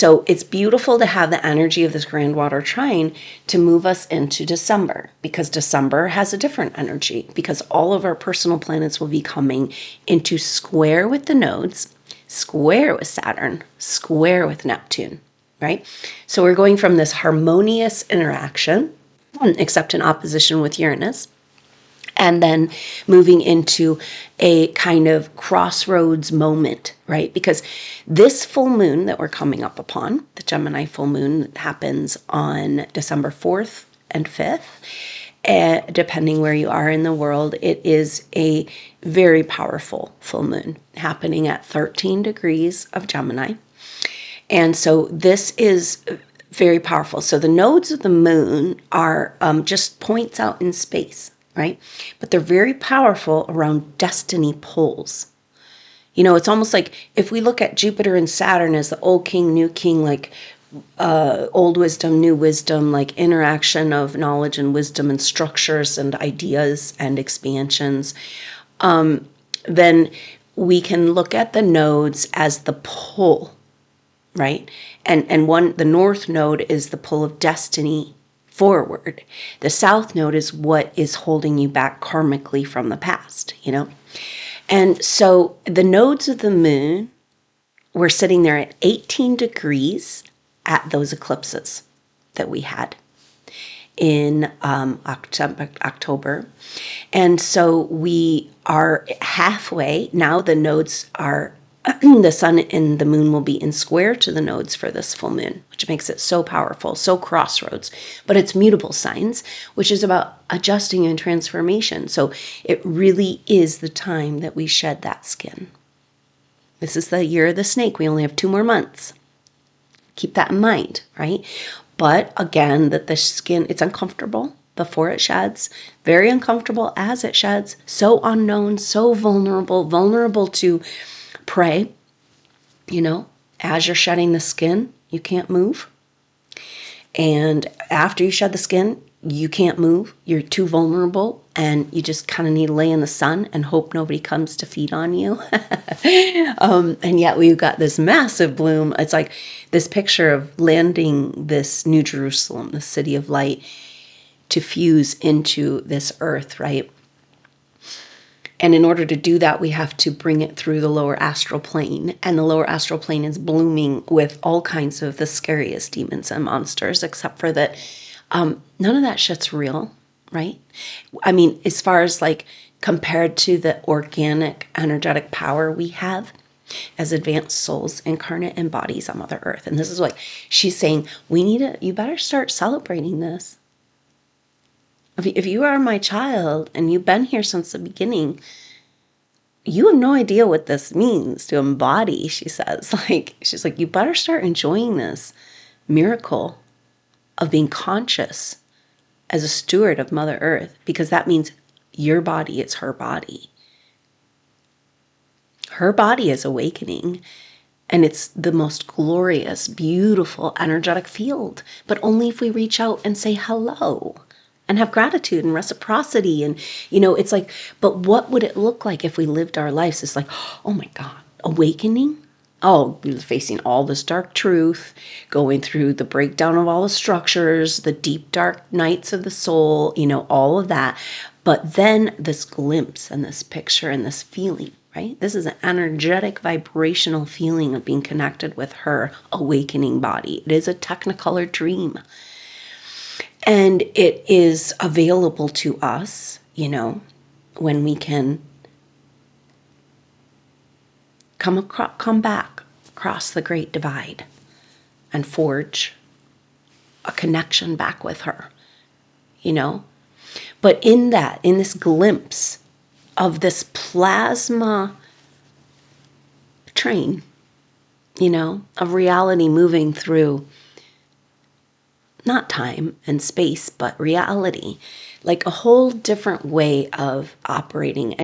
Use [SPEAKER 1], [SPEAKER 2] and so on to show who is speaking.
[SPEAKER 1] So it's beautiful to have the energy of this grand water trine to move us into December, because December has a different energy, because all of our personal planets will be coming into square with the nodes, square with Saturn, square with Neptune, right? So we're going from this harmonious interaction, except in opposition with Uranus, and then moving into a kind of crossroads moment, right? Because this full moon that we're coming up upon, the Gemini full moon, that happens on December 4th and 5th, depending where you are in the world, it is a very powerful full moon happening at 13 degrees of Gemini. And so this is very powerful. So the nodes of the moon are just points out in space, right? But they're very powerful around destiny poles. You know, it's almost like if we look at Jupiter and Saturn as the old king, new king, like old wisdom, new wisdom, like interaction of knowledge and wisdom and structures and ideas and expansions, then we can look at the nodes as the pole, right? And the north node is the pull of destiny forward. The south node is what is holding you back karmically from the past, you know? And so the nodes of the moon were sitting there at 18 degrees at those eclipses that we had in October. And so we are halfway. Now the nodes are the sun and the moon will be in square to the nodes for this full moon, which makes it so powerful, so crossroads. But it's mutable signs, which is about adjusting and transformation. So it really is the time that we shed that skin. This is the year of the snake. We only have 2 more months. Keep that in mind, right? But again, that the skin, it's uncomfortable before it sheds, very uncomfortable as it sheds, so unknown, so vulnerable to prey, you know, as you're shedding the skin, you can't move. And after you shed the skin, you can't move. You're too vulnerable and you just kind of need to lay in the sun and hope nobody comes to feed on you. And yet we've got this massive bloom. It's like this picture of landing this New Jerusalem, the city of light, to fuse into this earth, right? And in order to do that, we have to bring it through the lower astral plane. And the lower astral plane is blooming with all kinds of the scariest demons and monsters, except for that none of that shit's real, right? I mean, as far as like compared to the organic, energetic power we have as advanced souls incarnate in bodies on Mother Earth. And this is what she's saying, you better start celebrating this. If you are my child and you've been here since the beginning, you have no idea what this means to embody, she says. She's like, you better start enjoying this miracle of being conscious as a steward of Mother Earth, because that means your body is her body. Her body is awakening, and it's the most glorious, beautiful, energetic field, but only if we reach out and say hello. And have gratitude and reciprocity. And, you know, it's like, but what would it look like if we lived our lives? It's like, oh my God, awakening? Oh, facing all this dark truth, going through the breakdown of all the structures, the deep, dark nights of the soul, you know, all of that. But then this glimpse and this picture and this feeling, right? This is an energetic, vibrational feeling of being connected with her awakening body. It is a technicolor dream. And it is available to us, you know, when we can come back across the great divide and forge a connection back with her, you know. But in this glimpse of this plasma train, you know, of reality moving through not time and space, but reality, like a whole different way of operating.